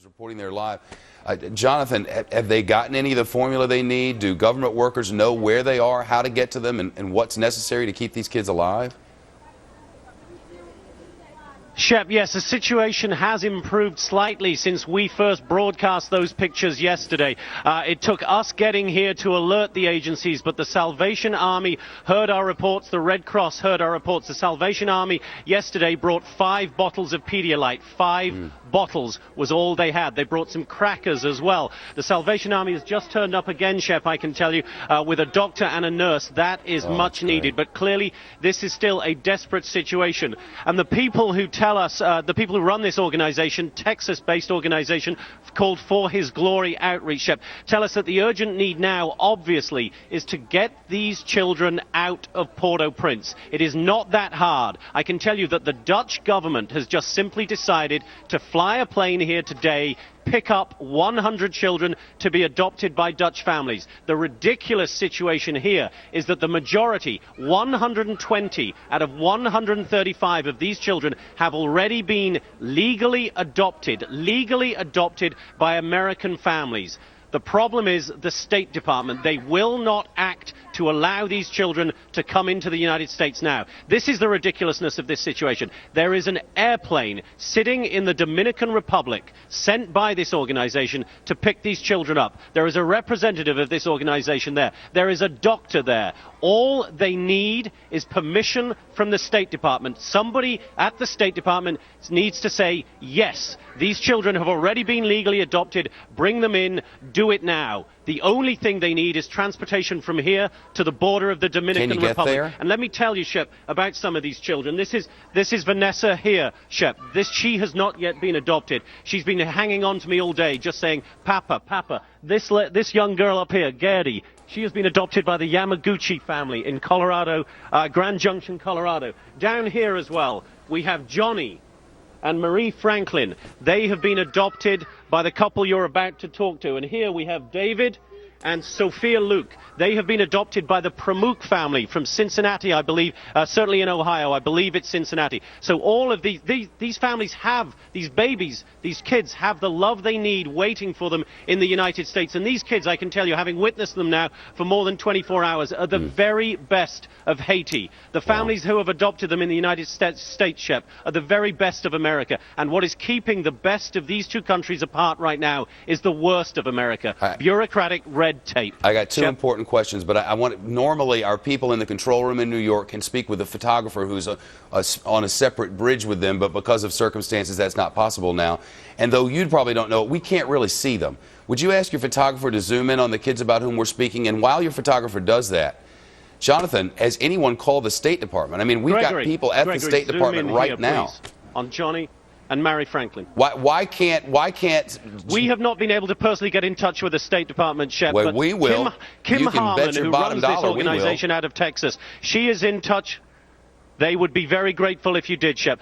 Reporting there live. Jonathan, have they gotten any of the formula they need? Do government workers know where they are, how to get to them, and what's necessary to keep these kids alive? Shep, yes, the situation has improved slightly since we first broadcast those pictures yesterday. It took us getting here to alert the agencies, but the Salvation Army heard our reports, the Red Cross heard our reports. The Salvation Army yesterday brought 5 bottles of Pedialyte. 5 bottles was all they had. They brought some crackers as well. The Salvation Army has just turned up again, Shep, I can tell you, with a doctor and a nurse. That is much needed, but clearly this is still a desperate situation. And the people who tell us, the people who run this organization, Texas-based organization called For His Glory Outreach, tell us that the urgent need now, obviously, is to get these children out of Port-au-Prince. It is not that hard. I can tell you that the Dutch government has just simply decided to fly a plane here today, pick up 100 children to be adopted by Dutch families. The ridiculous situation here is that the majority, 120 out of 135 of these children, have already been legally adopted by American families. The problem is the State Department. They will not act to allow these children to come into the United States now. This is the ridiculousness of this situation. There is an airplane sitting in the Dominican Republic sent by this organization to pick these children up. There is a representative of this organization there. There is a doctor there. All they need is permission from the State Department. Somebody at the State Department needs to say, yes, these children have already been legally adopted. Bring them in. Do it now. The only thing they need is transportation from here to the border of the Dominican Republic. There? And let me tell you, Shep, about some of these children. This is Vanessa here, Shep. She has not yet been adopted. She's been hanging on to me all day, just saying, Papa, Papa. This young girl up here, Gertie, she has been adopted by the Yamaguchi family in Colorado, Grand Junction, Colorado. Down here as well, we have Johnny and Marie Franklin. They have been adopted by the couple you're about to talk to. And here we have David and Sophia Luke. They have been adopted by the Pramuk family from Cincinnati, I believe, certainly in Ohio. I believe it's Cincinnati. So all of these families have, these babies, these kids have the love they need waiting for them in the United States. And these kids, I can tell you, having witnessed them now for more than 24 hours, are the very best of Haiti. The families who have adopted them in the United States, Shep, are the very best of America. And what is keeping the best of these two countries apart right now is the worst of America, bureaucratic red tape. I got two important questions, but I want normally our people in the control room in New York can speak with a photographer who's on a separate bridge with them, but because of circumstances that's not possible now. And though you probably don't know, we can't really see them. Would you ask your photographer to zoom in on the kids about whom we're speaking? And while your photographer does that, Jonathan, has anyone called the State Department? I mean, we've got people at the State Department right now. Please, on Johnny and Mary Franklin. Why can't we have not been able to personally get in touch with the State Department, Shep, well, but we will. Kim Harmon, who runs this organization out of Texas, she is in touch. They would be very grateful if you did, Shep.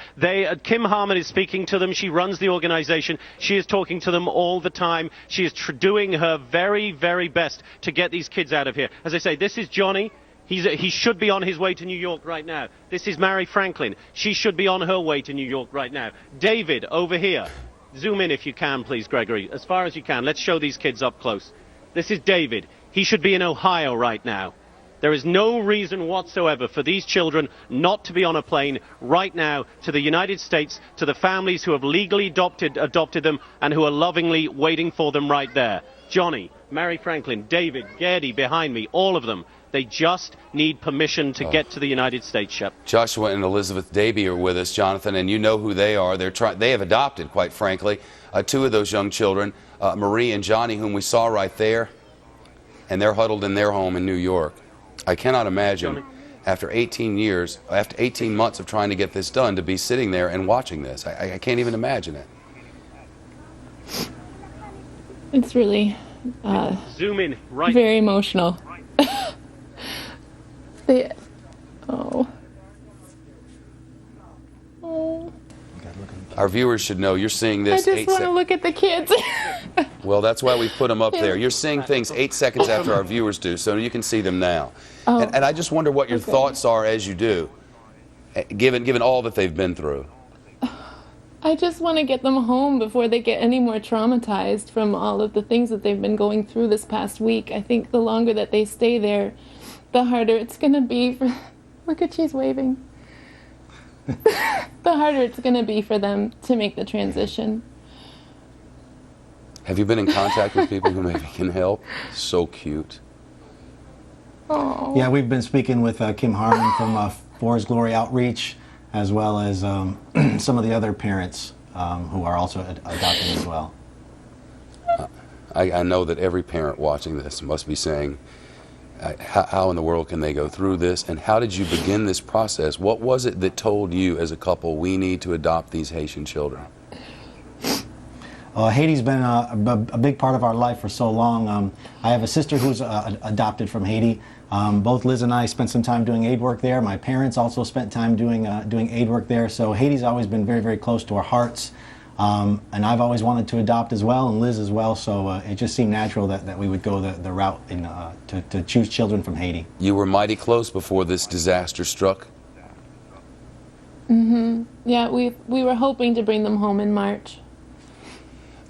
Kim Harmon is speaking to them. She runs the organization. She is talking to them all the time. She is doing her very, very best to get these kids out of here. As I say, this is Johnny. He should be on his way to New York right now. This is Mary Franklin. She should be on her way to New York right now. David, over here. Zoom in if you can, please, Gregory. As far as you can. Let's show these kids up close. This is David. He should be in Ohio right now. There is no reason whatsoever for these children not to be on a plane right now to the United States, to the families who have legally adopted them and who are lovingly waiting for them right there. Johnny, Mary Franklin, David, Gertie behind me, all of them. They just need permission to get to the United States, Shep. Joshua and Elizabeth Davy are with us, Jonathan, and you know who they are. They have adopted, quite frankly, 2 of those young children, Marie and Johnny, whom we saw right there, and they're huddled in their home in New York. I cannot imagine, after 18 years, after 18 months of trying to get this done, to be sitting there and watching this. I can't even imagine it. It's really zoom in right. Very emotional. Our viewers should know you're seeing this. I just want to look at the kids. Well, that's why we put them up there. You're seeing things 8 seconds after our viewers do, so you can see them now. And I just wonder what your thoughts are as you do, given all that they've been through. I I just want to get them home before they get any more traumatized from all of the things that they've been going through this past week. I think the longer that they stay there, the harder it's going to be for... Look at, she's waving. The harder it's going to be for them to make the transition. Have you been in contact with people who maybe can help? So cute. Oh. Yeah, we've been speaking with Kim Harmon from For His Glory Outreach, as well as some of the other parents who are also adopting as well. I know that every parent watching this must be saying, how in the world can they go through this? And how did you begin this process? What was it that told you as a couple, we need to adopt these Haitian children? Haiti's been a big part of our life for so long. I have a sister who's adopted from Haiti. Both Liz and I spent some time doing aid work there. My parents also spent time doing aid work there. So Haiti's always been very, very close to our hearts. And I've always wanted to adopt as well, and Liz as well. So it just seemed natural that we would go the route to choose children from Haiti. You were mighty close before this disaster struck. Mm-hmm. Yeah, we were hoping to bring them home in March.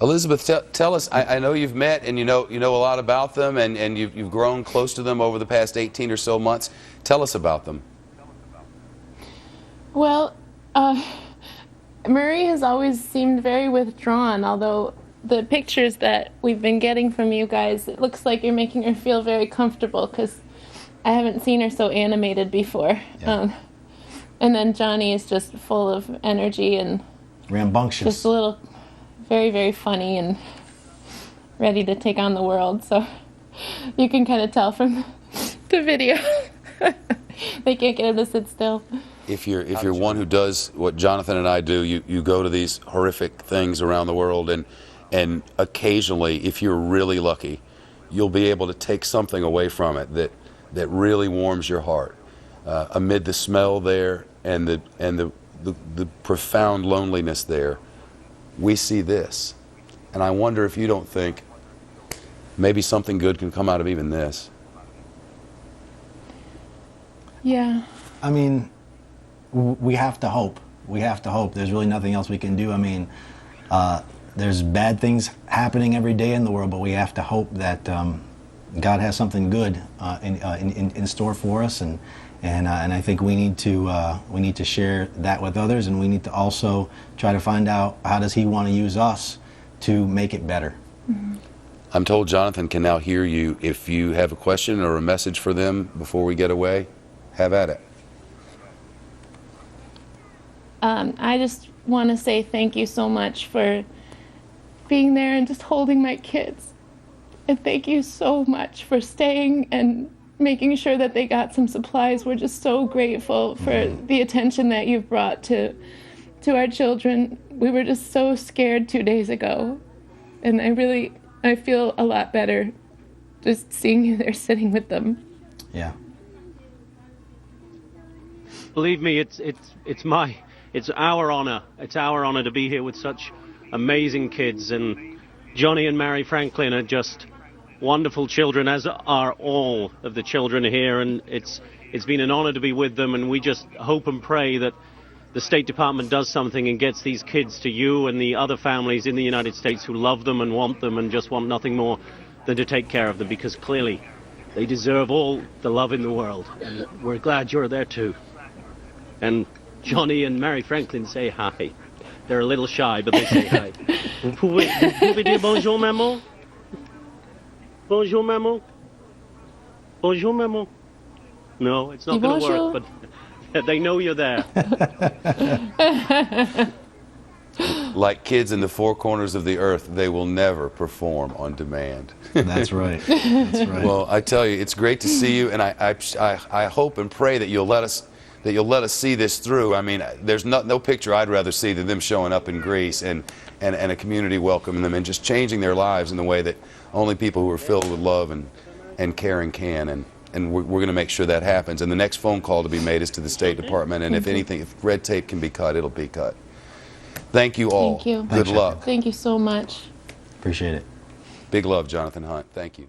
Elizabeth, tell us, I know you've met and you know a lot about them, and you've grown close to them over the past 18 or so months. Tell us about them. Well, Murray has always seemed very withdrawn, although the pictures that we've been getting from you guys, it looks like you're making her feel very comfortable, because I haven't seen her so animated before. Yeah. And then Johnny is just full of energy and rambunctious. Just a little... very, very funny and ready to take on the world. So you can kind of tell from the video. They can't get him to sit still. If you're one who does what Jonathan and I do, you go to these horrific things around the world, and occasionally, if you're really lucky, you'll be able to take something away from it that really warms your heart. Amid the smell there and the profound loneliness there, we see this, and I wonder if you don't think maybe something good can come out of even this. Yeah. I mean, we have to hope. We have to hope. There's really nothing else we can do. I mean, there's bad things happening every day in the world, but we have to hope that God has something good in store for us, and I think we need to share that with others, and we need to also try to find out how does He want to use us to make it better. Mm-hmm. I'm told Jonathan can now hear you. If you have a question or a message for them before we get away, have at it. I just want to say thank you so much for being there and just holding my kids. And thank you so much for staying and making sure that they got some supplies. We're just so grateful for the attention that you've brought to our children. We were just so scared 2 days ago, and I feel a lot better just seeing you there sitting with them. Yeah. Believe me, it's our honor. It's our honor to be here with such amazing kids, and Johnny and Mary Franklin are just wonderful children, as are all of the children here, and it's been an honor to be with them, and we just hope and pray that the State Department does something and gets these kids to you and the other families in the United States who love them and want them and just want nothing more than to take care of them, because clearly they deserve all the love in the world, and we're glad you're there too. And Johnny and Mary Franklin say hi. They're a little shy, but they say hi. Vous pouvez dire bonjour, maman? Bonjour, maman? Bonjour, maman? No, it's not going to work, but they know you're there. Like kids in the four corners of the earth, they will never perform on demand. That's right. That's right. Well, I tell you, it's great to see you, and I hope and pray that you'll let us see this through. I mean, there's no picture I'd rather see than them showing up in Greece and a community welcoming them and just changing their lives in the way that only people who are filled with love and caring can. And we're going to make sure that happens. And the next phone call to be made is to the State Department. And if red tape can be cut, it'll be cut. Thank you all. Thank you. Good luck. Thank you so much. Appreciate it. Big love, Jonathan Hunt. Thank you.